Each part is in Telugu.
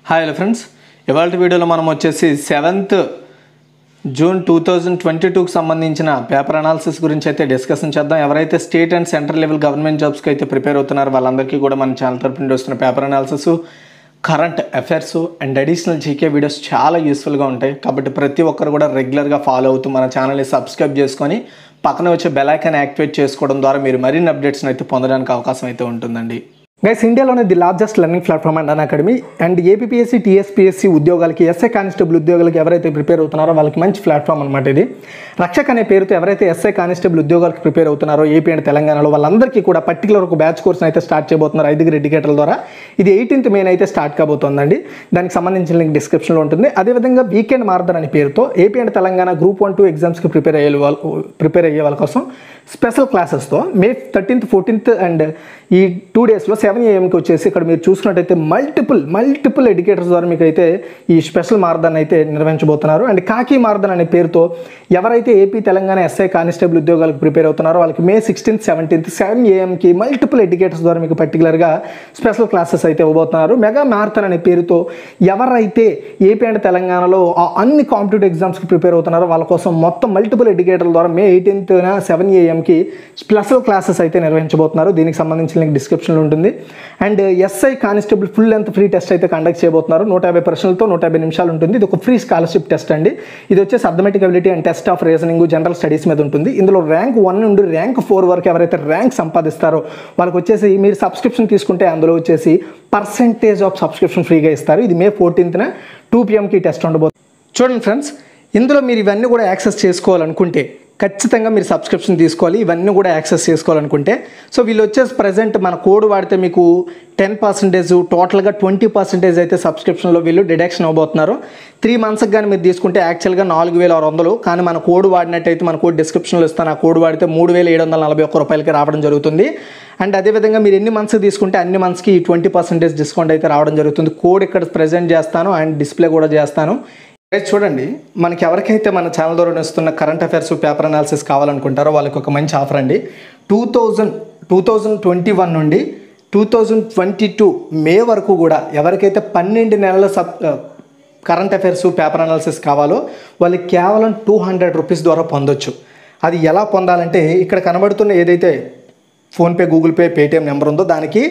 హాయ్ హలో ఫ్రెండ్స్, ఇవాళ వీడియోలో మనం వచ్చేసి 7th జూన్ 2022కి సంబంధించిన పేపర్ అనాలిసిస్ గురించి అయితే డిస్కషన్ చేద్దాం. ఎవరైతే state and central level government జాబ్స్కి అయితే ప్రిపేర్ అవుతున్నారో వాళ్ళందరికీ కూడా మన ఛానల్ తరపు నుండి వస్తున్న paper analysis, current affairs and additional GK videos చాలా యూస్ఫుల్గా ఉంటాయి. కాబట్టి ప్రతి ఒక్కరు కూడా రెగ్యులర్గా ఫాలో అవుతూ మన ఛానల్ని సబ్స్క్రైబ్ చేసుకొని పక్కన వచ్చే బెల్ ఐకాన్ యాక్టివేట్ చేసుకోవడం ద్వారా మీరు మరిన్ని అప్డేట్స్ని అయితే పొందడానికి అవకాశం అయితే ఉంటుందండి. గైస్, ఇండియాలోనే the largest learning platform and academy and APSC TSPSC ఉద్యోగాలకి, ఎస్ఐ కానిస్టేబుల్ ఉద్యోగాలకి ఎవరైతే ప్రిపేర్ అవుతున్నారో వాళ్ళకి మంచి ప్లాట్ఫామ్ అనమాట ఇది. రక్షక్ అనే పేరుతో ఎవరైతే ఎస్ఐ కానిస్టేబుల్ ఉద్యోగాలకు ప్రిపేర్ అవుతున్నారో ఏపీ అండ్ తెలంగాణలో వాళ్ళందరికీ కూడా పర్టికులర్ ఒక బ్యాచ్ కోర్స్ని అయితే స్టార్ట్ చేయబోతున్నారు 5 ఎడ్యుకేటర్ల ద్వారా. ఇది 18th మే అయితే స్టార్ట్ కాబోతుందండి. దానికి సంబంధించిన లింక్ డిస్క్రిప్షన్లో ఉంటుంది. అదేవిధంగా వీకెండ్ మారథాన్ అనే పేరుతో ఏపీ అండ్ తెలంగాణ గ్రూప్ 1, 2 ఎగ్జామ్స్కి ప్రిపేర్ అయ్యే వాళ్ళ కోసం special క్లాసెస్తో May 13th, 14th and ఈ 2 డేస్లో 7 AM వచ్చేసి ఇక్కడ మీరు చూసుకున్నట్టయితే మల్టిపుల్ ఎడ్యుకేటర్స్ ద్వారా మీకు అయితే ఈ స్పెషల్ మారథాన్ అయితే నిర్వహించబోతున్నారు. అండ్ కాకి మారథాన్ అనే పేరుతో ఎవరైతే ఏపీ తెలంగాణ ఎస్ఐ కానిస్టేబుల్ ఉద్యోగాలకు ప్రిపేర్ అవుతున్నారో వాళ్ళకి మే 16th, 17th 7 AM multiple educators ద్వారా మీకు పర్టికులర్గా స్పెషల్ క్లాసెస్ అయితే ఇవ్వబోతున్నారు. మెగా మారథాన్ అనే పేరుతో ఎవరైతే ఏపీ అండ్ తెలంగాణలో అన్ని కాంపిటేటివ్ ఎగ్జామ్స్కి ప్రిపేర్ అవుతున్నారో వాళ్ళ కోసం మొత్తం మల్టిపుల్ ఎడ్యుకేటర్ల ద్వారా మే 18th 7 AM స్పెషల్ క్లాసెస్ అయితే నిర్వహించబోతున్నారు. దీనికి సంబంధించిన లింక్ డిస్క్రిప్షన్లో ఉంటుంది. And SI constable full length free test అయితే కండక్ట్ చేయబోతున్నారు. 150 ప్రశ్నలతో 150 నిమిషాలు ఉంటుంది. ఇది ఒక ఫ్రీ స్కాలర్షిప్ టెస్ట్ అండి. ఇది వచ్చేసి arithmetic ability and test of reasoning, general studies మీద ఉంటుంది. ఇందులో ర్యాంక్ 1 నుండి ర్యాంక్ 4 వరకు ఎవరైతే ర్యాంక్ సంపాదిస్తారో వాళ్ళకి వచ్చేసి మీరు సబ్స్క్రిప్షన్ తీసుకుంటే అందులో వచ్చేసి పర్సెంటేజ్ ఆఫ్ సబ్స్క్రిప్షన్ ఫ్రీగా ఇస్తారు. ఇది మే 14th 2 PM టెస్ట్ ఉండబోతుంది. చూడండి ఫ్రెండ్స్, ఇందులో మీరు ఇవన్నీ కూడా యాక్సెస్ చేసుకోవాలనుకుంటే ఖచ్చితంగా మీరు సబ్స్క్రిప్షన్ తీసుకోవాలి. ఇవన్నీ కూడా యాక్సెస్ చేసుకోవాలనుకుంటే సో వీళ్ళు వచ్చేసి ప్రజెంట్ మన కోడ్ వాడితే మీకు 10%, టోటల్గా 20% అయితే సబ్స్క్రిప్షన్లో వీళ్ళు డిడక్షన్ అవ్వబోతున్నారు. 3 monthsకి కానీ మీరు తీసుకుంటే యాక్చువల్గా 4,600, కానీ మన కోడ్ వాడినట్టయితే మన కోడ్ డిస్క్రిప్షన్లో ఇస్తాను. ఆ కోడ్ వాడితే 3,741 రూపాయలకి రావడం జరుగుతుంది. అండ్ అదేవిధంగా మీరు ఎన్ని మంత్స్ తీసుకుంటే అన్ని మంత్స్కి 20% డిస్కౌంట్ అయితే రావడం జరుగుతుంది. కోడ్ ఇక్కడ ప్రజెంట్ చేస్తాను అండ్ డిస్ప్లే కూడా చేస్తాను. చూడండి, మనకి ఎవరికైతే మన ఛానల్ ద్వారా వస్తున్న కరెంట్ అఫైర్స్ పేపర్ అనాలిసిస్ కావాలనుకుంటారో వాళ్ళకి ఒక మంచి ఆఫర్ అండి. 2021 నుండి 2022 మే వరకు కూడా ఎవరికైతే 12 నెలల కరెంట్ అఫైర్స్ పేపర్ అనాలిసిస్ కావాలో వాళ్ళకి కేవలం 200 రూపీస్ ద్వారా పొందొచ్చు. అది ఎలా పొందాలంటే ఇక్కడ కనబడుతున్న ఏదైతే PhonePe, Google pay, Paytm number ఉందో దానికి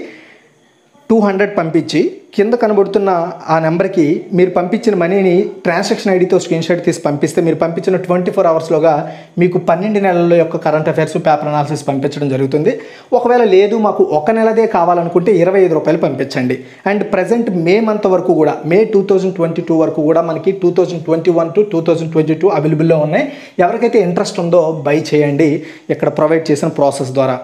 200 పంపించి కింద కనబడుతున్న ఆ నెంబర్కి మీరు పంపించిన మనీని ట్రాన్సాక్షన్ ఐడితో స్క్రీన్ షాట్ తీసి పంపిస్తే మీరు పంపించిన 24 అవర్స్లోగా మీకు 12 నెలల యొక్క కరెంట్ అఫైర్స్ పేపర్ అనాలిసిస్ పంపించడం జరుగుతుంది. ఒకవేళ లేదు మాకు 1 నెలదే కావాలనుకుంటే 25 రూపాయలు పంపించండి. అండ్ ప్రజెంట్ మే మంత్ వరకు కూడా, మే 2022 వరకు కూడా మనకి 2021 to 2022 అవైలబుల్లో ఉన్నాయి. ఎవరికైతే ఇంట్రెస్ట్ ఉందో బై చేయండి ఇక్కడ ప్రొవైడ్ చేసిన ప్రాసెస్ ద్వారా.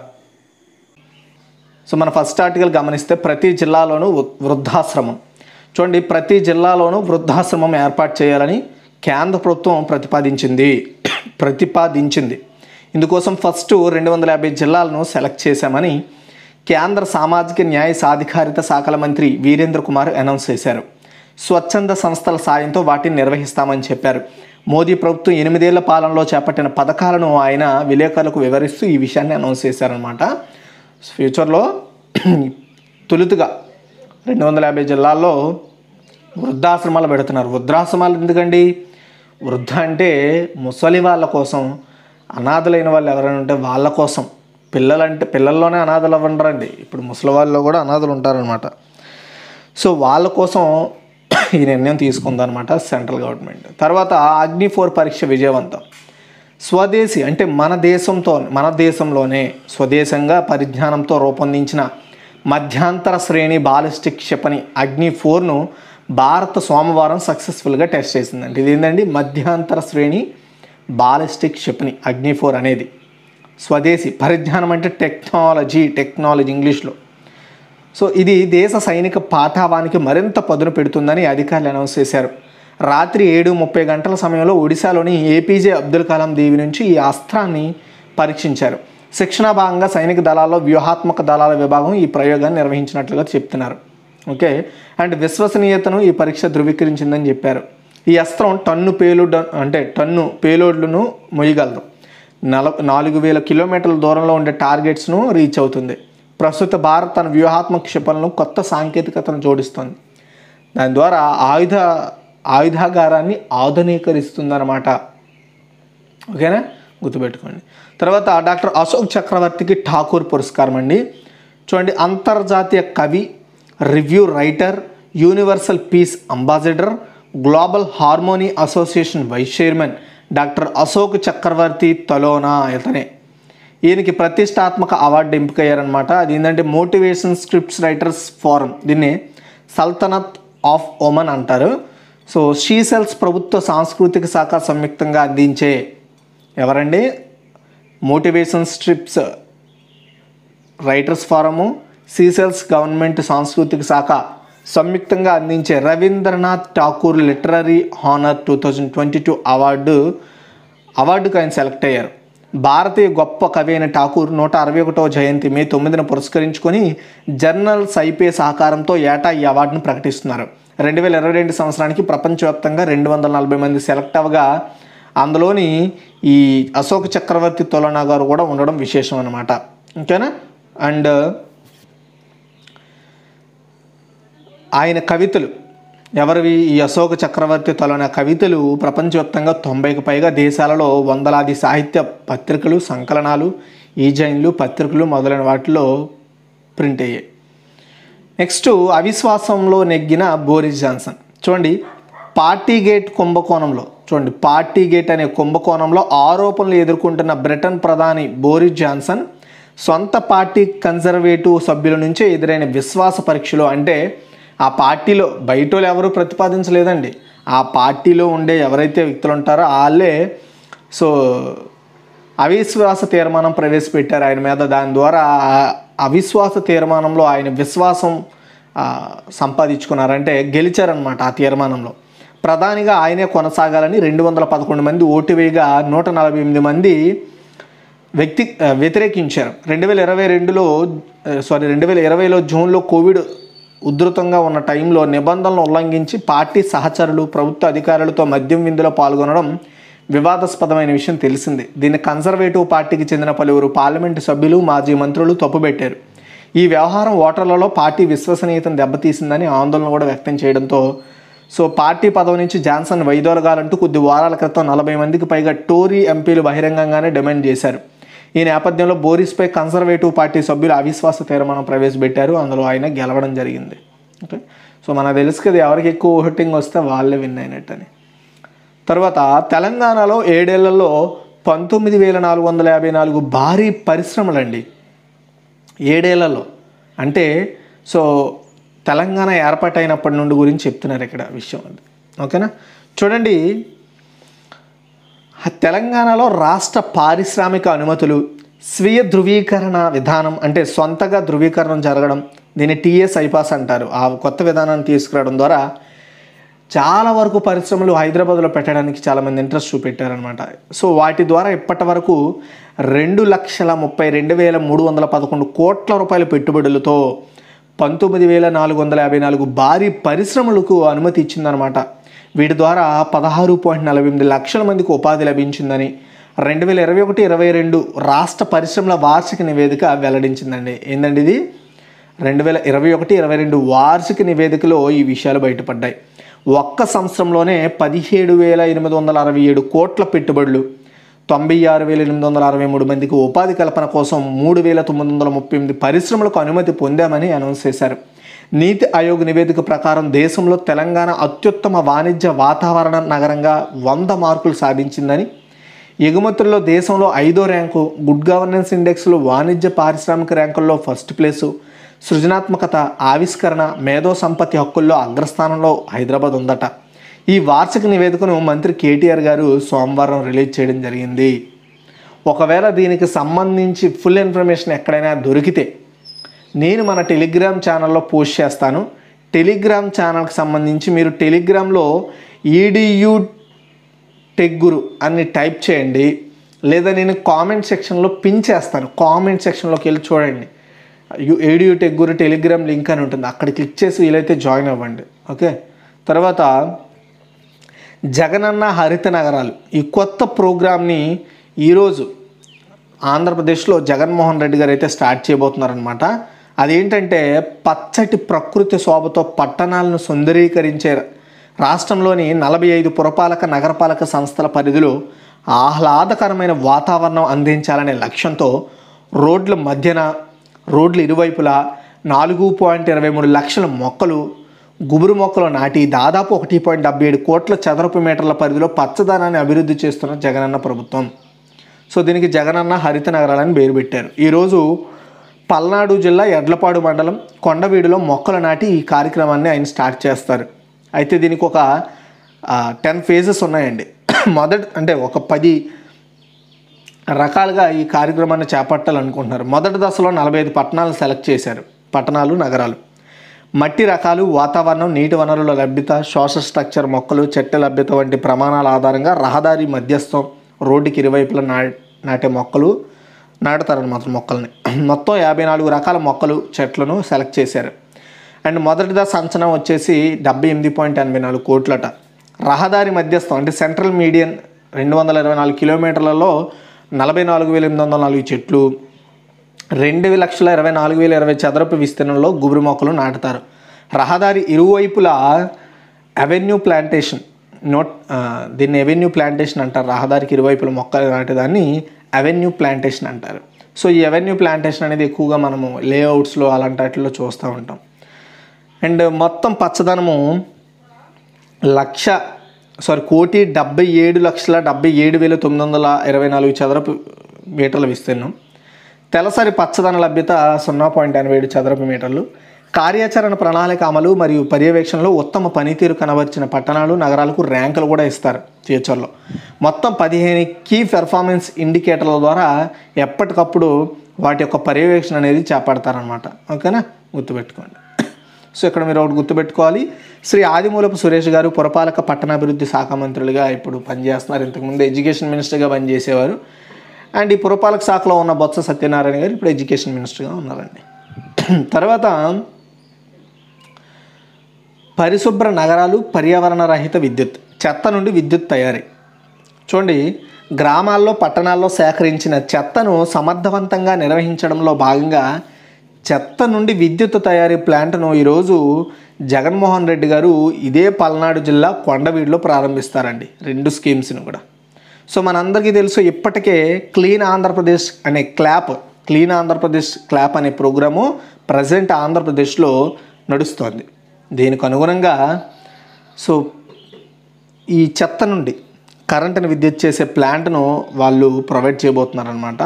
సో మన ఫస్ట్ ఆర్టికల్ గమనిస్తే ప్రతి జిల్లాలోనూ వృద్ధాశ్రమం. చూడండి, ప్రతి జిల్లాలోనూ వృద్ధాశ్రమం ఏర్పాటు చేయాలని కేంద్ర ప్రభుత్వం ప్రతిపాదించింది. ఇందుకోసం ఫస్ట్ 250 జిల్లాలను సెలెక్ట్ చేశామని కేంద్ర సామాజిక న్యాయ సాధికారిత శాఖల మంత్రి వీరేంద్ర కుమార్ అనౌన్స్ చేశారు. స్వచ్ఛంద సంస్థల సాయంతో వాటిని నిర్వహిస్తామని చెప్పారు. మోదీ ప్రభుత్వం 8 ఏళ్ల పాలనలో చేపట్టిన పథకాలను ఆయన విలేకరులకు వివరిస్తూ ఈ విషయాన్ని అనౌన్స్ చేశారనమాట. ఫ్యూచర్లో తొలుతుగా 250 జిల్లాల్లో వృద్ధాశ్రమాలు పెడుతున్నారు. వృద్ధాశ్రమాలు ఎందుకండి? వృద్ధ అంటే ముసలి వాళ్ళ కోసం, అనాథలైన వాళ్ళు ఎవరైనా ఉంటే వాళ్ళ కోసం. పిల్లల్లోనే అనాథలు అవ్వండి, ఇప్పుడు ముసలి వాళ్ళలో కూడా అనాథలు ఉంటారనమాట. సో వాళ్ళ కోసం ఈ నిర్ణయం తీసుకుందనమాట సెంట్రల్ గవర్నమెంట్. తర్వాత అగ్ని-4 పరీక్ష విజయవంతం. స్వదేశీ అంటే మన దేశంలోనే స్వదేశంగా పరిజ్ఞానంతో రూపొందించిన మధ్యాంతర శ్రేణి బాలిస్టిక్ క్షిపణి అగ్ని-4ను భారత్ సోమవారం సక్సెస్ఫుల్గా టెస్ట్ చేసిందండి. ఇది ఏంటండి? మధ్యాంతర శ్రేణి బాలిస్టిక్ క్షిపణి అగ్ని-4 అనేది. స్వదేశీ పరిజ్ఞానం అంటే టెక్నాలజీ ఇంగ్లీష్లో. సో ఇది దేశ సైనిక పాఠవానికి మరింత పదును పెడుతుందని అధికారులు అనౌన్స్ చేశారు. రాత్రి 7:30 గంటల సమయంలో ఒడిశాలోని ఏపీజే అబ్దుల్ కలాం దీవి నుంచి ఈ అస్త్రాన్ని పరీక్షించారు. శిక్షణ భాగంగా సైనిక దళాల్లో వ్యూహాత్మక దళాల విభాగం ఈ ప్రయోగాన్ని నిర్వహించినట్లుగా చెప్తున్నారు. ఓకే. అండ్ విశ్వసనీయతను ఈ పరీక్ష ధృవీకరించిందని చెప్పారు. ఈ అస్త్రం టన్ను పేలోడ్లను మొయ్యగలదు. 4,000 కిలోమీటర్ల దూరంలో ఉండే టార్గెట్స్ను రీచ్ అవుతుంది. ప్రస్తుత భారత్ తన వ్యూహాత్మక క్షిపణులను కొత్త సాంకేతికతను జోడిస్తోంది. దాని ద్వారా ఆయుధాగారాన్ని ఆధునీకరిస్తుందన్నమాట. ఓకేనా, గుర్తుపెట్టుకోండి. తర్వాత డాక్టర్ అశోక్ చక్రవర్తికి ఠాకూర్ పురస్కారం అండి. చూడండి, అంతర్జాతీయ కవి, review writer, universal peace ambassador, global harmony association vice chairman doctor Ashok Chakravarthi తలోనా ఇతనే. ఈయనకి ప్రతిష్టాత్మక అవార్డు ఎంపికయ్యారనమాట. అది ఏంటంటే మోటివేషన్ స్క్రిప్ట్స్ రైటర్స్ ఫోరం, దీన్ని సల్తనత్ ఆఫ్ ఒమన్ అంటారు. సో షీసెల్స్ ప్రభుత్వ సాంస్కృతిక శాఖ సంయుక్తంగా అందించే ఎవరండి, motivation scripts writers forum, Seychelles government సాంస్కృతిక శాఖ సంయుక్తంగా అందించే రవీంద్రనాథ్ ఠాకూర్ లిటరరీ హానర్ 2022 అవార్డుకు ఆయన సెలెక్ట్ అయ్యారు. భారతీయ గొప్ప కవి అయిన ఠాకూర్ 161వ జయంతి మే 9న పురస్కరించుకొని జర్నల్ సైపే సహకారంతో ఏటా ఈ అవార్డును ప్రకటిస్తున్నారు. 2022 సంవత్సరానికి ప్రపంచవ్యాప్తంగా 240 మంది సెలెక్ట్ అవ్వగా అందులోని ఈ అశోక్ చక్రవర్తి తొలనా గారు కూడా ఉండడం విశేషం అన్నమాట. ఓకేనా. అండ్ ఆయన కవితలు ఎవరివి, ఈ అశోక చక్రవర్తి తొలనా కవితలు ప్రపంచవ్యాప్తంగా 90కి పైగా దేశాలలో వందలాది సాహిత్య పత్రికలు, సంకలనాలు, ఈజైన్లు, పత్రికలు మొదలైన వాటిలో ప్రింట్ అయ్యాయి. నెక్స్ట్, అవిశ్వాసంలో నెగ్గిన బోరిస్ జాన్సన్. చూడండి, పార్టీగేట్ కుంభకోణంలో, చూడండి పార్టీగేట్ అనే కుంభకోణంలో ఆరోపణలు ఎదుర్కొంటున్న బ్రిటన్ ప్రధాని బోరిస్ జాన్సన్ సొంత పార్టీ కన్జర్వేటివ్ సభ్యుల నుంచే ఎదురైన విశ్వాస పరీక్షలో, అంటే ఆ పార్టీలో బయటోళ్ళు ఎవరు ప్రతిపాదించలేదండి, ఆ పార్టీలో ఉండే ఎవరైతే వ్యక్తులు ఉంటారో వాళ్ళే అవిశ్వాస తీర్మానం ప్రవేశపెట్టారు ఆయన మీద. దాని ద్వారా అవిశ్వాస తీర్మానంలో ఆయన విశ్వాసం సంపాదించుకున్నారంటే గెలిచారనమాట. ఆ తీర్మానంలో ప్రధానిగా ఆయనే కొనసాగాలని 211 మంది ఓటు వేయగా 148 మంది వ్యతిరేకించారు. 2020లో జూన్లో కోవిడ్ ఉధృతంగా ఉన్న టైంలో నిబంధనలను ఉల్లంఘించి పార్టీ సహచరులు, ప్రభుత్వ అధికారులతో మద్యం విందులో పాల్గొనడం వివాదాస్పదమైన విషయం తెలిసిందే. దీన్ని కన్జర్వేటివ్ పార్టీకి చెందిన పలువురు పార్లమెంటు సభ్యులు, మాజీ మంత్రులు తప్పుపెట్టారు. ఈ వ్యవహారం ఓటర్లలో పార్టీ విశ్వసనీయతను దెబ్బతీసిందని ఆందోళన కూడా వ్యక్తం చేయడంతో పార్టీ పదవి నుంచి జాన్సన్ వైదొలగాలంటూ కొద్ది వారాల క్రితం 40 మందికి పైగా టోరీ ఎంపీలు బహిరంగంగానే డిమాండ్ చేశారు. ఈ నేపథ్యంలో బోరిస్పై కన్సర్వేటివ్ పార్టీ సభ్యులు అవిశ్వాస తీర్మానం ప్రవేశపెట్టారు. అందులో ఆయన గెలవడం జరిగింది. ఓకే, మనకు తెలుసు కదా ఎవరికి ఎక్కువ ఓటింగ్ వస్తే వాళ్ళే విన్ అయినట్టని. తర్వాత తెలంగాణలో 7 ఏళ్లలో 19,454 భారీ పరిశ్రమలండి. 7 ఏళ్లలో అంటే తెలంగాణ ఏర్పాటైనప్పటి నుండి గురించి చెప్తున్నారు ఇక్కడ విషయం అది. ఓకేనా. చూడండి, తెలంగాణలో రాష్ట్ర పారిశ్రామిక అనుమతులు, స్వీయ ధృవీకరణ విధానం, అంటే సొంతగా ధృవీకరణ జరగడం, దీన్ని టీఎస్ ఐపాస్ అంటారు. ఆ కొత్త విధానాన్ని తీసుకురావడం ద్వారా చాలా వరకు పరిశ్రమలు హైదరాబాద్లో పెట్టడానికి చాలామంది ఇంట్రెస్ట్ చూపెట్టారనమాట. వాటి ద్వారా ఇప్పటి వరకు 2,32,311 కోట్ల రూపాయల పెట్టుబడులతో 19,454 భారీ పరిశ్రమలకు అనుమతి ఇచ్చిందనమాట. వీటి ద్వారా 16.48 లక్షల మందికి ఉపాధి లభించిందని 2021-22 రాష్ట్ర పరిశ్రమల వార్షిక నివేదిక వెల్లడించిందండి. ఏందండి ఇది? 2021-22 వార్షిక నివేదికలో ఈ విషయాలు బయటపడ్డాయి. ఒక్క సంవత్సరంలోనే 17,867 కోట్ల పెట్టుబడులు, 96,863 మందికి ఉపాధి కల్పన కోసం 3,938 పరిశ్రమలకు అనుమతి పొందామని అనౌన్స్ చేశారు. నీతి ఆయోగ్ నివేదిక ప్రకారం దేశంలో తెలంగాణ అత్యుత్తమ వాణిజ్య వాతావరణ నగరంగా 100 మార్కులు సాధించిందని, ఎగుమతుల్లో దేశంలో 5వ ర్యాంకు, గుడ్ గవర్నెన్స్ ఇండెక్స్లో వాణిజ్య పారిశ్రామిక ర్యాంకుల్లో ఫస్ట్ ప్లేసు, సృజనాత్మకత, ఆవిష్కరణ, మేధో సంపత్తి హక్కుల్లో అగ్రస్థానంలో హైదరాబాద్ ఉందట. ఈ వార్షిక నివేదికను మంత్రి కేటీఆర్ గారు సోమవారం రిలీజ్ చేయడం జరిగింది. ఒకవేళ దీనికి సంబంధించి ఫుల్ ఇన్ఫర్మేషన్ ఎక్కడైనా దొరికితే నేను మన టెలిగ్రామ్ ఛానల్లో పోస్ట్ చేస్తాను. టెలిగ్రామ్ ఛానల్కి సంబంధించి మీరు టెలిగ్రామ్లో EDU టెక్ గురు అని టైప్ చేయండి, లేదా నేను కామెంట్ సెక్షన్లో పిన్ చేస్తాను. కామెంట్ సెక్షన్లోకి వెళ్ళి చూడండి, EDU టెక్ గురు టెలిగ్రామ్ లింక్ అని ఉంటుంది, అక్కడ క్లిక్ చేసి వీలైతే జాయిన్ అవ్వండి. ఓకే. తర్వాత జగనన్న హరిత నగరాలు, ఈ కొత్త ప్రోగ్రామ్ని ఈరోజు ఆంధ్రప్రదేశ్లో జగన్మోహన్ రెడ్డి గారు అయితే స్టార్ట్ చేయబోతున్నారనమాట. అదేంటంటే పచ్చటి ప్రకృతి శోభతో పట్టణాలను సుందరీకరించే రాష్ట్రంలోని 45 పురపాలక నగరపాలక సంస్థల పరిధిలో ఆహ్లాదకరమైన వాతావరణం అందించాలనే లక్ష్యంతో రోడ్ల మధ్యన రోడ్ల ఇరువైపులా 4.23 లక్షల మొక్కలు గుబురు మొక్కలు నాటి దాదాపు 1.77 కోట్ల చదరపు మీటర్ల పరిధిలో పచ్చదనాన్ని అభివృద్ధి చేస్తున్న జగనన్న ప్రభుత్వం. సో దీనికి జగనన్న హరిత నగరాలని పేరు పెట్టారు. ఈరోజు పల్నాడు జిల్లా ఎడ్లపాడు మండలం కొండవీడులో మొక్కలు నాటి ఈ కార్యక్రమాన్ని ఆయన స్టార్ట్ చేస్తారు. అయితే దీనికి ఒక 10 ఫేజెస్ ఉన్నాయండి. అంటే ఒక 10 రకాలుగా ఈ కార్యక్రమాన్ని చేపట్టాలనుకుంటున్నారు. మొదటి దశలో 45 పట్టణాలను సెలెక్ట్ చేశారు. పట్టణాలు, నగరాలు. మట్టి రకాలు, వాతావరణం, నీటి వనరుల లభ్యత, సోషల్ స్ట్రక్చర్, మొక్కలు, చెట్ల లభ్యత వంటి ప్రమాణాల ఆధారంగా రహదారి మధ్యస్థం రోడ్డుకి ఇరువైపులా నాటే మొక్కలు నాటుతారన్నమాట. మొక్కల్ని మొత్తం 54 రకాల మొక్కలు, చెట్లను సెలెక్ట్ చేశారు. అండ్ మొదటి దశ అంచనా వచ్చేసి 78.84 కోట్లట. రహదారి మధ్యస్థం అంటే సెంట్రల్ మీడియన్ 224 కిలోమీటర్లలో 44,804 చెట్లు, 2,24,020 చదరపు విస్తీర్ణంలో గుబురు మొక్కలు నాటుతారు. రహదారి ఇరువైపులా అవెన్యూ ప్లాంటేషన్ దీన్ని అవెన్యూ ప్లాంటేషన్ అంటారు. రహదారికి ఇరువైపుల మొక్కలు నాటేదాన్ని అవెన్యూ ప్లాంటేషన్ అంటారు. సో ఈ అవెన్యూ ప్లాంటేషన్ అనేది ఎక్కువగా మనము లేఅవుట్స్లో అలాంటి వాటిల్లో చూస్తూ ఉంటాం. అండ్ మొత్తం పచ్చదనము 1,77,77,924 చదరపు మీటర్ల విస్తీర్ణం. తెలసరి పచ్చదన లభ్యత 0.87 చదరపు మీటర్లు. కార్యాచరణ ప్రణాళిక అమలు మరియు పర్యవేక్షణలో ఉత్తమ పనితీరు కనబరిచిన పట్టణాలు, నగరాలకు ర్యాంకులు కూడా ఇస్తారు ఫ్యూచర్లో. మొత్తం 15 కీ పెర్ఫార్మెన్స్ ఇండికేటర్ల ద్వారా ఎప్పటికప్పుడు వాటి యొక్క పర్యవేక్షణ అనేది చేపడతారనమాట. ఓకేనా, గుర్తుపెట్టుకోండి. సో ఇక్కడ మీరు ఒకటి గుర్తుపెట్టుకోవాలి, శ్రీ ఆదిమూలపు సురేష్ గారు పురపాలక పట్టణాభివృద్ధి శాఖ మంత్రులుగా ఇప్పుడు పనిచేస్తున్నారు. ఇంతకుముందు ఎడ్యుకేషన్ మినిస్టర్గా పనిచేసేవారు. అండ్ ఈ పురపాలక శాఖలో ఉన్న బొత్స సత్యనారాయణ గారు ఇప్పుడు ఎడ్యుకేషన్ మినిస్టర్గా ఉన్నారండి. తర్వాత పరిశుభ్ర నగరాలు, పర్యావరణ రహిత విద్యుత్, చెత్త నుండి విద్యుత్ తయారీ. చూడండి, గ్రామాల్లో, పట్టణాల్లో సేకరించిన చెత్తను సమర్థవంతంగా నిర్వహించడంలో భాగంగా చెత్త నుండి విద్యుత్ తయారీ ప్లాంట్ను ఈరోజు జగన్మోహన్ రెడ్డి గారు ఇదే పల్నాడు జిల్లా కొండవీడులో ప్రారంభిస్తారండి. 2 స్కీమ్స్ని కూడా. సో మనందరికీ తెలుసు, ఇప్పటికే క్లీన్ ఆంధ్రప్రదేశ్ అనే ప్రోగ్రాము ప్రజెంట్ ఆంధ్రప్రదేశ్లో నడుస్తోంది. దీనికి అనుగుణంగా సో ఈ చెత్త నుండి కరెంటుని విద్యుత్ చేసే ప్లాంట్ను వాళ్ళు ప్రొవైడ్ చేయబోతున్నారనమాట.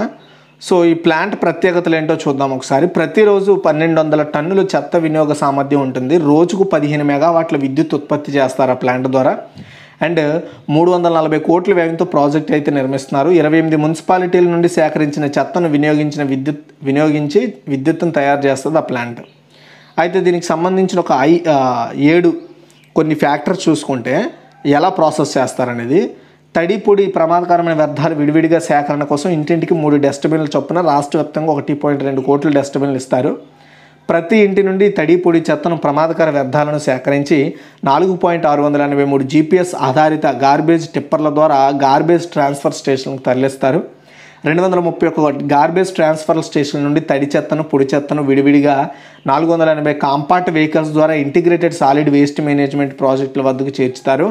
సో ఈ ప్లాంట్ ప్రత్యేకతలు ఏంటో చూద్దాం ఒకసారి. ప్రతిరోజు 1,200 టన్నులు చెత్త వినియోగ సామర్థ్యం ఉంటుంది. రోజుకు 15 మెగావాట్ల విద్యుత్ ఉత్పత్తి చేస్తారు ఆ ప్లాంట్ ద్వారా. అండ్ 340 కోట్ల వ్యయంతో ప్రాజెక్ట్ అయితే నిర్మిస్తున్నారు. 28 మున్సిపాలిటీల నుండి సేకరించిన చెత్తను వినియోగించి విద్యుత్తును తయారు చేస్తుంది ఆ ప్లాంట్. అయితే దీనికి సంబంధించిన ఒక 7 కొన్ని ఫ్యాక్టర్స్ చూసుకుంటే ఎలా ప్రాసెస్ చేస్తారనేది. తడి, పొడి, ప్రమాదకరమైన వ్యర్థాలు విడివిడిగా సేకరణ కోసం ఇంటింటికి 3 డస్ట్బిన్ల చొప్పున రాష్ట్ర వ్యాప్తంగా 1.2 కోట్ల డస్ట్బిన్లు ఇస్తారు. ప్రతి ఇంటి నుండి తడి, పొడి చెత్తను, ప్రమాదకర వ్యర్థాలను సేకరించి 4.683 GPS ఆధారిత గార్బేజ్ టిప్పర్ల ద్వారా గార్బేజ్ ట్రాన్స్ఫర్ స్టేషన్కు తరలిస్తారు. 231 గార్బేజ్ ట్రాన్స్ఫర్ స్టేషన్ నుండి తడి చెత్తను, పొడి చెత్తను విడివిడిగా 480 కాంపాక్ట్ వెహికల్స్ ద్వారా ఇంటిగ్రేటెడ్ సాలిడ్ వేస్ట్ మేనేజ్మెంట్ ప్రాజెక్టుల వద్దకు చేర్చుతారు.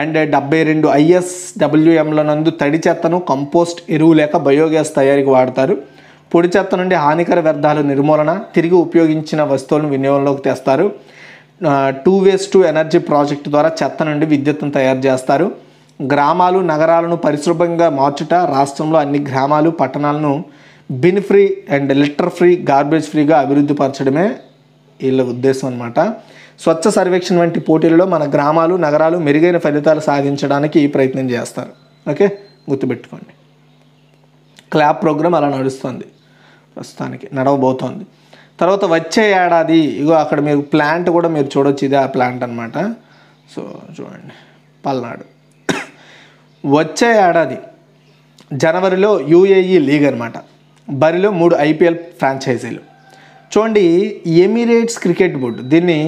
అండ్ 72 ISWMల నందు తడి చెత్తను కంపోస్ట్, ఎరువు లేక బయోగ్యాస్ తయారీకి వాడతారు. పొడి చెత్త నుండి హానికర వ్యర్థాలు నిర్మూలన, తిరిగి ఉపయోగించిన వస్తువులను వినియోగంలోకి తెస్తారు. 2 waste to energy ప్రాజెక్టు ద్వారా చెత్త నుండి విద్యుత్తును తయారు చేస్తారు. గ్రామాలు, నగరాలను పరిశుభ్రంగా మార్చుట, రాష్ట్రంలో అన్ని గ్రామాలు, పట్టణాలను bin free and litter free, garbage ఫ్రీగా అభివృద్ధి పరచడమే వీళ్ళ ఉద్దేశం అనమాట. స్వచ్ఛ సర్వేక్షణ వంటి పోటీలలో మన గ్రామాలు, నగరాలు మెరుగైన ఫలితాలు సాధించడానికి ప్రయత్నం చేస్తారు. ఓకే, గుర్తుపెట్టుకోండి. క్లాప్ ప్రోగ్రామ్ అలా నడుస్తుంది, ప్రస్తుతానికి నడవబోతోంది. తర్వాత వచ్చే ఏడాది ఇగో అక్కడ మీరు ప్లాంట్ కూడా మీరు చూడొచ్చు, ఇదే ఆ ప్లాంట్ అనమాట. సో చూడండి, పల్నాడు. వచ్చే ఏడాది జనవరిలో UAE లీగ్ అనమాట. బరిలో 3 IPL ఫ్రాంచైజీలు. చూడండి, ఎమిరేట్స్ క్రికెట్ బోర్డు, దీన్ని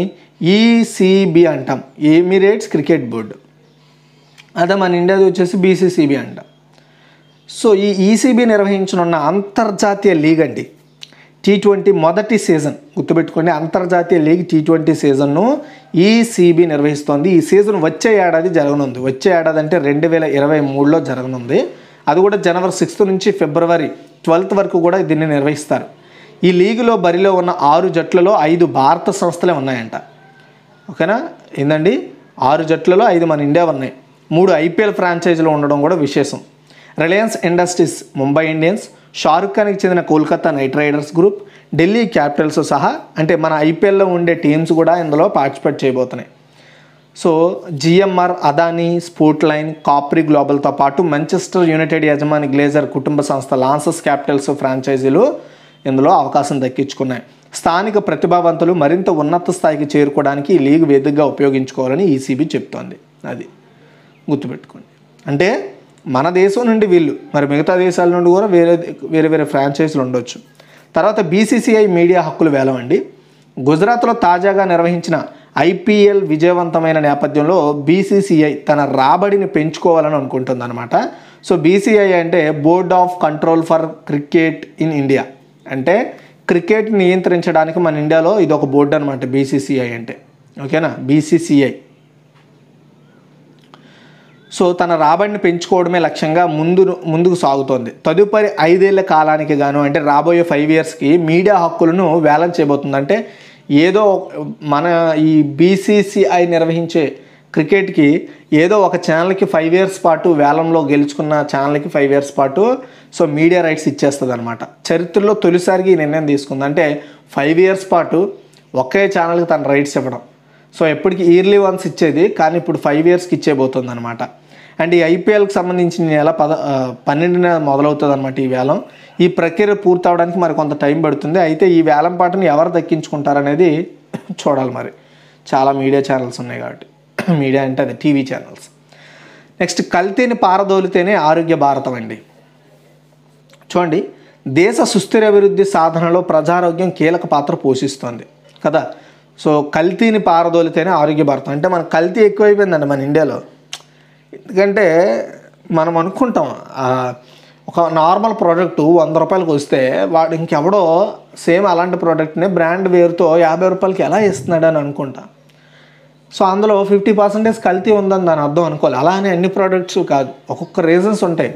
ECB అంటాం, ఎమిరేట్స్ క్రికెట్ బోర్డు. అదే మన ఇండియాది వచ్చేసి BCCB అంటాం. సో ఈ ECB నిర్వహించనున్న అంతర్జాతీయ లీగ్ అండి. T20 మొదటి సీజన్ గుర్తుపెట్టుకోండి, అంతర్జాతీయ లీగ్ T20 సీజన్ను ఈసీబీ నిర్వహిస్తోంది. ఈ సీజన్ వచ్చే ఏడాది జరగనుంది. వచ్చే ఏడాది అంటే 2023లో జరగనుంది. అది కూడా జనవరి 6 నుంచి ఫిబ్రవరి 12 వరకు కూడా దీన్ని నిర్వహిస్తారు. ఈ లీగులో బరిలో ఉన్న 6 జట్లలో 5 భారత సంస్థలే ఉన్నాయంట. ఓకేనా, ఏందండి, 6 జట్లలో 5 మన ఇండియా ఉన్నాయి. 3 IPL ఫ్రాంచైజీలు ఉండడం కూడా విశేషం. Reliance Industries Mumbai Indians, Shahrukh ఖాన్కి చెందిన Kolkata Knight Riders group, Delhi Capitals సహా అంటే మన ఐపీఎల్లో ఉండే టీమ్స్ కూడా ఇందులో పార్టిసిపేట్ చేయబోతున్నాయి. So GMR, Adani, sport line, Capri గ్లోబల్తో పాటు మాంచెస్టర్ యునైటెడ్ యజమాని గ్లేజర్ కుటుంబ సంస్థ లాన్సస్ క్యాపిటల్స్ ఫ్రాంచైజీలు ఇందులో అవకాశం దక్కించుకున్నాయి. స్థానిక ప్రతిభావంతులు మరింత ఉన్నత స్థాయికి చేరుకోవడానికి ఈ లీగ్ వేదికగా ఉపయోగించుకోవాలని ఈసీబీ చెప్తోంది. అది గుర్తుపెట్టుకోండి. అంటే మన దేశం నుండి వీళ్ళు, మరి మిగతా దేశాల నుండి కూడా వేరే వేరే ఫ్రాంచైజీలు ఉండొచ్చు. తర్వాత BCCI మీడియా హక్కులు వేలం అండి. గుజరాత్లో తాజాగా నిర్వహించిన IPL విజయవంతమైన నేపథ్యంలో BCCI తన రాబడిని పెంచుకోవాలని అనుకుంటుంది అనమాట. సో BCCI అంటే board of control for cricket in India, అంటే క్రికెట్ నియంత్రించడానికి మన ఇండియాలో ఇది ఒక బోర్డు అనమాట BCCI అంటే. ఓకేనా, BCCI. సో తన రాబడిని పెంచుకోవడమే లక్ష్యంగా ముందుకు సాగుతోంది. తదుపరి 5 ఏళ్ల కాలానికి గాను, అంటే రాబోయే 5 ఇయర్స్కి మీడియా హక్కులను వేలం చేయబోతుంది. అంటే ఏదో మన ఈ BCCI నిర్వహించే క్రికెట్కి ఏదో ఒక ఛానల్కి 5 ఇయర్స్ పాటు, వేలంలో గెలుచుకున్న ఛానల్కి 5 ఇయర్స్ పాటు సో మీడియా రైట్స్ ఇచ్చేస్తుంది అనమాట. చరిత్రలో తొలిసారిగా ఈ నిర్ణయం తీసుకుంది. అంటే 5 ఇయర్స్ పాటు ఒకే ఛానల్కి తన రైట్స్ ఇవ్వడం. సో ఎప్పటికీ ఇయర్లీ వన్స్ ఇచ్చేది, కానీ ఇప్పుడు 5 ఇయర్స్కి ఇచ్చేయబోతుంది అనమాట. అండ్ ఈ IPLకి సంబంధించి నెల 12న మొదలవుతుంది అనమాట ఈ వేలం. ఈ ప్రక్రియ పూర్తవడానికి మరి కొంత టైం పడుతుంది. అయితే ఈ వేలం పాటను ఎవరు దక్కించుకుంటారనేది చూడాలి. మరి చాలా మీడియా ఛానల్స్ ఉన్నాయి కాబట్టి, మీడియా అంటే అదే టీవీ ఛానల్స్. నెక్స్ట్, కల్తీని పారదోలితేనే ఆరోగ్య భారతం అండి. చూడండి, దేశ సుస్థిర అభివృద్ధి సాధనలో ప్రజారోగ్యం కీలక పాత్ర పోషిస్తుంది కదా. సో కల్తీని పారదోలితేనే ఆరోగ్య భారతం అంటే మనకు కల్తీ ఎక్కువైపోయిందండి మన ఇండియాలో. ఎందుకంటే మనం అనుకుంటాం ఒక నార్మల్ ప్రోడక్టు 100 రూపాయలకు వస్తే వాడు ఇంకెవడో సేమ్ అలాంటి ప్రోడక్ట్ని బ్రాండ్ వేరుతో 50 రూపాయలకి ఎలా ఇస్తున్నాడు అని అనుకుంటా. సో అందులో 50% కల్తీ ఉందని దాని అర్థం అనుకోవాలి. అలానే అన్ని ప్రోడక్ట్స్ కాదు, ఒక్కొక్క రీజన్స్ ఉంటాయి.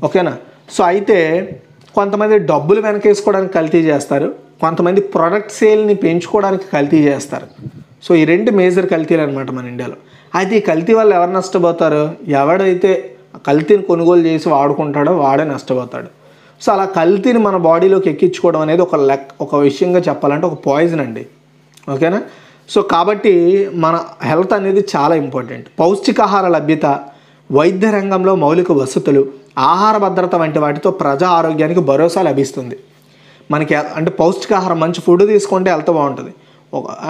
ఓకేనా. సో అయితే కొంతమంది డబ్బులు వెనకేసుకోవడానికి కల్తీ చేస్తారు, కొంతమంది ప్రోడక్ట్ సేల్ని పెంచుకోవడానికి కల్తీ చేస్తారు. సో ఈ 2 మేజర్ కల్తీలు అనమాట మన ఇండియాలో. అయితే ఈ కల్తీ వల్ల ఎవరు నష్టపోతారు? ఎవడైతే కల్తీని కొనుగోలు చేసి వాడుకుంటాడో వాడే నష్టపోతాడు. సో అలా కల్తీని మన బాడీలోకి ఎక్కించుకోవడం అనేది ఒక విషయంగా చెప్పాలంటే ఒక పాయిజన్ అండి. ఓకేనా. సో కాబట్టి మన హెల్త్ అనేది చాలా ఇంపార్టెంట్. పౌష్టికాహార లభ్యత, వైద్య రంగంలో మౌలిక వసతులు, ఆహార భద్రత వంటి వాటితో ప్రజా ఆరోగ్యానికి భరోసా లభిస్తుంది. మనకి అంటే పౌష్టికాహారం, మంచి ఫుడ్ తీసుకుంటే హెల్త్ బాగుంటుంది.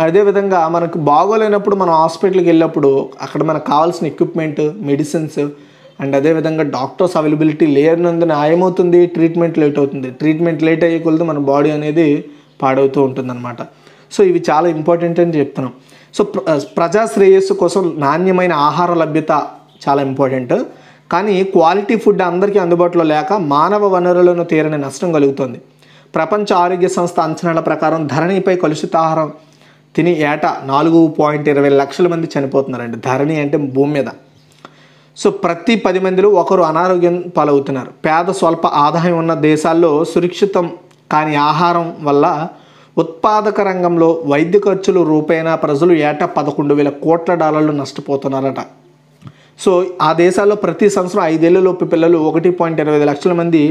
అదేవిధంగా మనకు బాగోలేనప్పుడు మనం హాస్పిటల్కి వెళ్ళినప్పుడు అక్కడ మనకు కావాల్సిన ఎక్విప్మెంట్, మెడిసిన్స్ అండ్ అదేవిధంగా డాక్టర్స్ అవైలబిలిటీ లేనందున ఏమవుతుంది, ట్రీట్మెంట్ లేట్ అవుతుంది. ట్రీట్మెంట్ లేట్ అయ్యే కొలది మన బాడీ అనేది పాడవుతూ ఉంటుందన్నమాట. సో ఇవి చాలా ఇంపార్టెంట్ అని చెప్తున్నాం. సో ప్రజా శ్రేయస్సు కోసం నాణ్యమైన ఆహార లభ్యత చాలా ఇంపార్టెంట్. కానీ క్వాలిటీ ఫుడ్ అందరికీ అందుబాటులో లేక మానవ వనరులను తీరని నష్టం కలుగుతుంది. ప్రపంచ ఆరోగ్య సంస్థ అంచనాల ప్రకారం ధరణిపై కలుషిత ఆహారం తిని ఏటా 4.20 లక్షల మంది చనిపోతున్నారండి. ధరణి అంటే భూమి మీద. సో ప్రతి 10 మందిలో ఒకరు అనారోగ్యం పాలవుతున్నారు. పేద స్వల్ప ఆదాయం ఉన్న దేశాల్లో సురక్షితం కాని ఆహారం వల్ల ఉత్పాదక రంగంలో వైద్య ఖర్చులు రూపేణా ప్రజలు ఏటా $11,000 కోట్ల నష్టపోతున్నారట. సో ఆ దేశాల్లో ప్రతి సంవత్సరం 5 ఏళ్లలోపు పిల్లలు 1.20 లక్షల మంది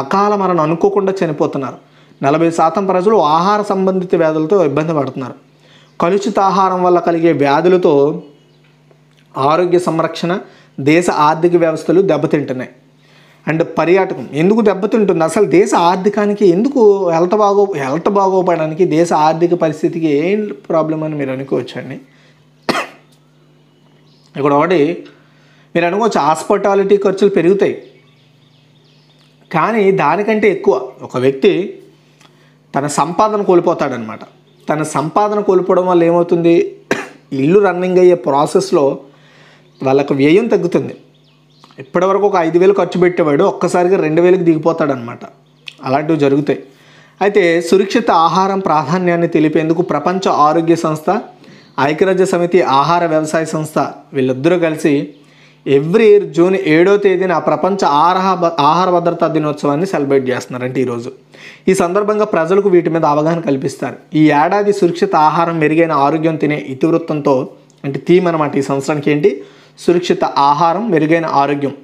అకాల మరణం అనుకోకుండా చనిపోతున్నారు. 40% ప్రజలు ఆహార సంబంధిత వ్యాధులతో ఇబ్బంది పడుతున్నారు. కలుషిత ఆహారం వల్ల కలిగే వ్యాధులతో ఆరోగ్య సంరక్షణ, దేశ ఆర్థిక వ్యవస్థలు దెబ్బతింటున్నాయి. అండ్ పర్యాటకం ఎందుకు దెబ్బతింటుంది? అసలు దేశ ఆర్థికానికి ఎందుకు హెల్త్ బాగోపడానికి దేశ ఆర్థిక పరిస్థితికి ఏం ప్రాబ్లం అని మీరు అనుకోవచ్చండి. ఇక్కడ ఒకటి మీరు అనుకోవచ్చు, హాస్పిటాలిటీ ఖర్చులు పెరుగుతాయి. కానీ దానికంటే ఎక్కువ ఒక వ్యక్తి తన సంపాదన కోల్పోతాడనమాట. తన సంపాదన కోల్పోవడం వల్ల ఏమవుతుంది, ఇల్లు రన్నింగ్ అయ్యే ప్రాసెస్లో వాళ్ళకు వ్యయం తగ్గుతుంది. ఇప్పటివరకు ఒక 5,000 ఖర్చు పెట్టేవాడు ఒక్కసారిగా 2,000కి దిగిపోతాడనమాట. అలాంటివి జరుగుతాయి. అయితే సురక్షిత ఆహారం ప్రాధాన్యాన్ని తెలిపేందుకు ప్రపంచ ఆరోగ్య సంస్థ, ఐక్యరాజ్య సమితి ఆహార వ్యవసాయ సంస్థ వీళ్ళిద్దరూ కలిసి ఎవ్రీ ఇయర్ జూన్ 7వ తేదీన ప్రపంచ ఆహార భద్రతా దినోత్సవాన్ని సెలబ్రేట్ చేస్తున్నారంటే ఈరోజు. ఈ సందర్భంగా ప్రజలకు వీటి మీద అవగాహన కల్పిస్తారు. ఈ ఏడాది సురక్షిత ఆహారం మెరుగైన ఆరోగ్యం తినే ఇతివృత్తంతో, అంటే థీమ్ అనమాట ఈ సంవత్సరానికి ఏంటి, సురక్షిత ఆహారం మెరుగైన ఆరోగ్యం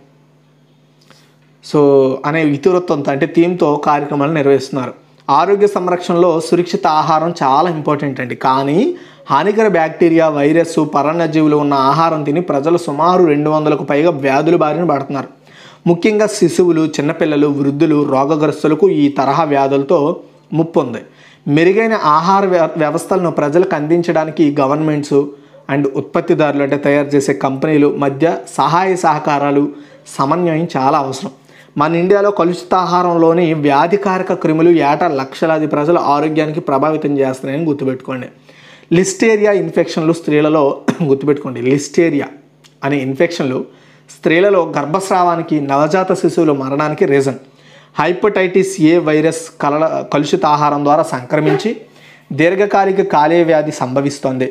అనే ఇతివృత్తంతో అంటే థీమ్తో కార్యక్రమాలు నిర్వహిస్తున్నారు. ఆరోగ్య సంరక్షణలో సురక్షిత ఆహారం చాలా ఇంపార్టెంట్ అండి. కానీ హానికర బ్యాక్టీరియా, వైరస్, పరాన్నజీవులు ఉన్న ఆహారం తిని ప్రజలు సుమారు 200కు పైగా వ్యాధుల బారిన పడుతున్నారు. ముఖ్యంగా శిశువులు, చిన్నపిల్లలు, వృద్ధులు, రోగగ్రస్తులకు ఈ తరహా వ్యాధులతో ముప్పు ఉంది. మెరుగైన ఆహార వ్యవస్థలను ప్రజలకు అందించడానికి గవర్నమెంట్స్ అండ్ ఉత్పత్తిదారులు అంటే తయారు చేసే కంపెనీలు మధ్య సహాయ సహకారాలు, సమన్వయం చాలా అవసరం. మన ఇండియాలో కలుషిత ఆహారంలోని వ్యాధికారక క్రిములు ఏటా లక్షలాది ప్రజల ఆరోగ్యానికి ప్రభావితం చేస్తున్నాయని గుర్తుపెట్టుకోండి. లిస్టేరియా ఇన్ఫెక్షన్లు స్త్రీలలో గుర్తుపెట్టుకోండి, లిస్టేరియా అనే ఇన్ఫెక్షన్లు స్త్రీలలో గర్భస్రావానికి, నవజాత శిశువుల మరణానికి రీజన్. హెపటైటిస్ ఏ వైరస్ కలుషిత ఆహారం ద్వారా సంక్రమించి దీర్ఘకాలిక కాలేయ వ్యాధి సంభవిస్తోంది.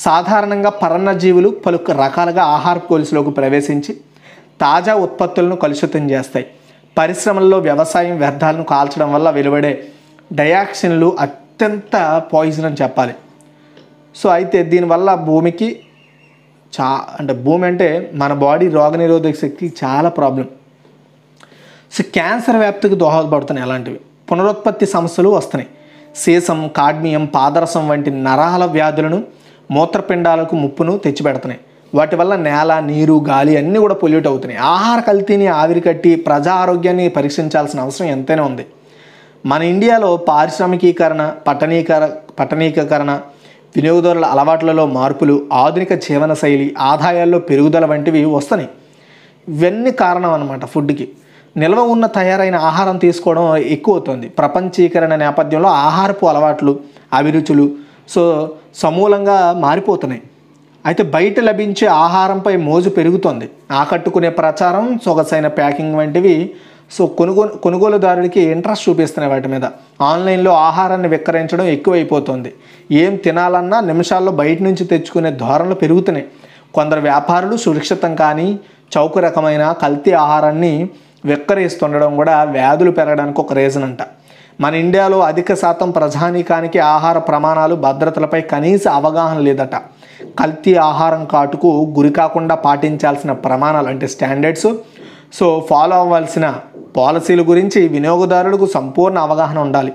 సాధారణంగా పరాన్నజీవులు పలు రకాలుగా ఆహార గొలుసులోకి ప్రవేశించి తాజా ఉత్పత్తులను కలుషితం చేస్తాయి. పరిశ్రమల్లో వ్యవసాయం వ్యర్థాలను కాల్చడం వల్ల వెలువడే డయాక్సిన్లు అత్యంత పాయిజన్ అని చెప్పాలి. అయితే దీనివల్ల భూమికి భూమి అంటే మన బాడీ రోగనిరోధక శక్తికి చాలా ప్రాబ్లం. క్యాన్సర్ వ్యాప్తికి దోహదపడుతున్నాయి. అలాంటివి పునరుత్పత్తి సమస్యలు వస్తున్నాయి. సీసం, కాడ్మియం, పాదరసం వంటి నరాల వ్యాధులను, మూత్రపిండాలకు ముప్పును తెచ్చిపెడుతున్నాయి. వాటి వల్ల నేల, నీరు, గాలి అన్నీ కూడా పొల్యూట్ అవుతున్నాయి. ఆహార కల్తీని ఆవిరికట్టి ప్రజా ఆరోగ్యాన్ని పరీక్షించాల్సిన అవసరం ఎంతైనా ఉంది. మన ఇండియాలో పారిశ్రామికీకరణ, పట్టణీకరణ, వినియోగదారుల అలవాట్లలో మార్పులు, ఆధునిక జీవనశైలి, ఆదాయాల్లో పెరుగుదల వంటివి వస్తున్నాయి. ఇవన్నీ కారణం అన్నమాట ఫుడ్కి. నిల్వ ఉన్న తయారైన ఆహారం తీసుకోవడం ఎక్కువ అవుతుంది. ప్రపంచీకరణ నేపథ్యంలో ఆహారపు అలవాట్లు, అభిరుచులు సమూలంగా మారిపోతున్నాయి. అయితే బయట లభించే ఆహారంపై మోజు పెరుగుతుంది. ఆకట్టుకునే ప్రచారం, సొగసైన ప్యాకింగ్ వంటివి కొనుగోలుదారుడికి ఇంట్రెస్ట్ చూపిస్తున్నాయి వాటి మీద. ఆన్లైన్లో ఆహారాన్ని విక్రయించడం ఎక్కువైపోతుంది. ఏం తినాలన్నా నిమిషాల్లో బయట నుంచి తెచ్చుకునే ధోరణులు పెరుగుతున్నాయి. కొందరు వ్యాపారులు సురక్షితం కానీ చౌక రకమైన కల్తీ ఆహారాన్ని విక్రయిస్తుండడం కూడా వ్యాధులు పెరగడానికి ఒక రీజన్ అంట. మన ఇండియాలో అధిక శాతం ప్రజానీకానికి ఆహార ప్రమాణాలు, భద్రతలపై కనీస అవగాహన లేదట. కల్తీ ఆహారం కాటుకు గురి కాకుండా పాటించాల్సిన ప్రమాణాలు అంటే స్టాండర్డ్స్, ఫాలో అవ్వాల్సిన పాలసీల గురించి వినియోగదారులకు సంపూర్ణ అవగాహన ఉండాలి.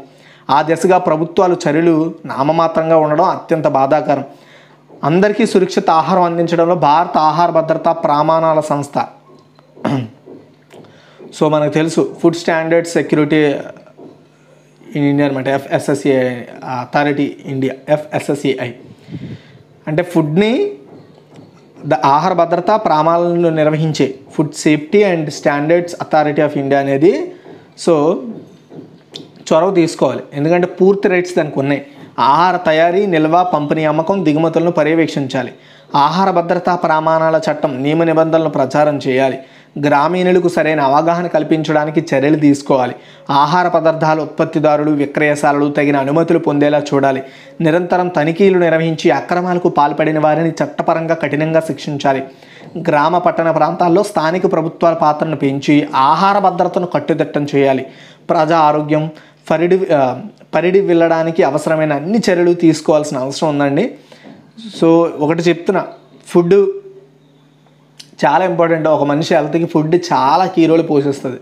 ఆ దిశగా ప్రభుత్వాలు చర్యలు నామమాత్రంగా ఉండడం అత్యంత బాధాకరం. అందరికీ సురక్షిత ఆహారం అందించడంలో భారత ఆహార భద్రతా ప్రమాణాల సంస్థ మనకు తెలుసు food standards security in India అనమాట, FSSAI అథారిటీ ఇండియా, FSSAI అంటే ఫుడ్ని ఆహార భద్రతా ప్రమాణాలను నిర్వహించే food safety and standards authority of India అనేది చొరవ తీసుకోవాలి. ఎందుకంటే పూర్తి రైట్స్ దానికి ఉన్నాయి. ఆహార తయారీ, నిల్వ, పంపిణీ, అమ్మకం, దిగుమతులను పర్యవేక్షించాలి. ఆహార భద్రతా ప్రమాణాల చట్టం నియమ నిబంధనలను ప్రచారం చేయాలి. గ్రామీణులకు సరైన అవగాహన కల్పించడానికి చర్యలు తీసుకోవాలి. ఆహార పదార్థాల ఉత్పత్తిదారులు, విక్రయశాలలు తగిన అనుమతులు పొందేలా చూడాలి. నిరంతరం తనిఖీలు నిర్వహించి అక్రమాలకు పాల్పడిన వారిని చట్టపరంగా కఠినంగా శిక్షించాలి. గ్రామ, పట్టణ ప్రాంతాల్లో స్థానిక ప్రభుత్వాల పాత్రను పెంచి ఆహార భద్రతను కట్టుదిట్టం చేయాలి. ప్రజా ఆరోగ్యం పరిడి వెళ్ళడానికి అవసరమైన అన్ని చర్యలు తీసుకోవాల్సిన అవసరం ఉందండి. ఒకటి చెప్తున్నా, ఫుడ్ చాలా ఇంపార్టెంట్. ఒక మనిషి హెల్త్కి ఫుడ్ చాలా కీ రోల్ పోషిస్తుంది.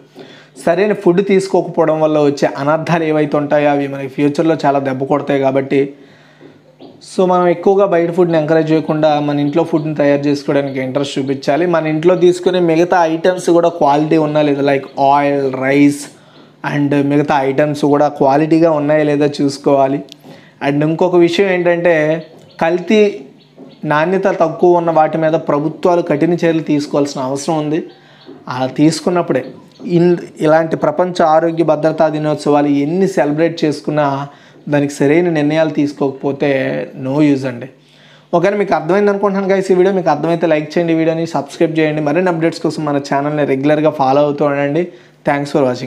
సరైన ఫుడ్ తీసుకోకపోవడం వల్ల వచ్చే అనర్థాలు ఏవైతే ఉంటాయో అవి మనకి ఫ్యూచర్లో చాలా దెబ్బ కొడతాయి. కాబట్టి మనం ఎక్కువగా బయట ఫుడ్ని ఎంకరేజ్ చేయకుండా మన ఇంట్లో ఫుడ్ని తయారు చేసుకోవడానికి ఇంట్రెస్ట్ చూపించాలి. మన ఇంట్లో తీసుకునే మిగతా ఐటమ్స్ కూడా క్వాలిటీ ఉన్నా లేదా, లైక్ ఆయిల్, రైస్ అండ్ మిగతా ఐటమ్స్ కూడా క్వాలిటీగా ఉన్నాయా లేదా చూసుకోవాలి. అండ్ ఇంకొక విషయం ఏంటంటే, కల్తీ, నాణ్యత తక్కువ ఉన్న వాటి మీద ప్రభుత్వాలు కఠిన చర్యలు తీసుకోవాల్సిన అవసరం ఉంది. అలా తీసుకున్నప్పుడే ఇలాంటి ప్రపంచ ఆరోగ్య భద్రతా దినోత్సవాలు ఎన్ని సెలబ్రేట్ చేసుకున్నా దానికి సరైన నిర్ణయాలు తీసుకోకపోతే నో యూజ్ అండి. ఒకవేళ మీకు అర్థమైంది అనుకుంటున్నాను గైస్. ఈ వీడియో మీకు అర్థమైతే లైక్ చేయండి, వీడియోని సబ్స్క్రైబ్ చేయండి. మరిన్ని అప్డేట్స్ కోసం మన ఛానల్ని రెగ్యులర్గా ఫాలో అవుతూ ఉండండి. Thanks for watching.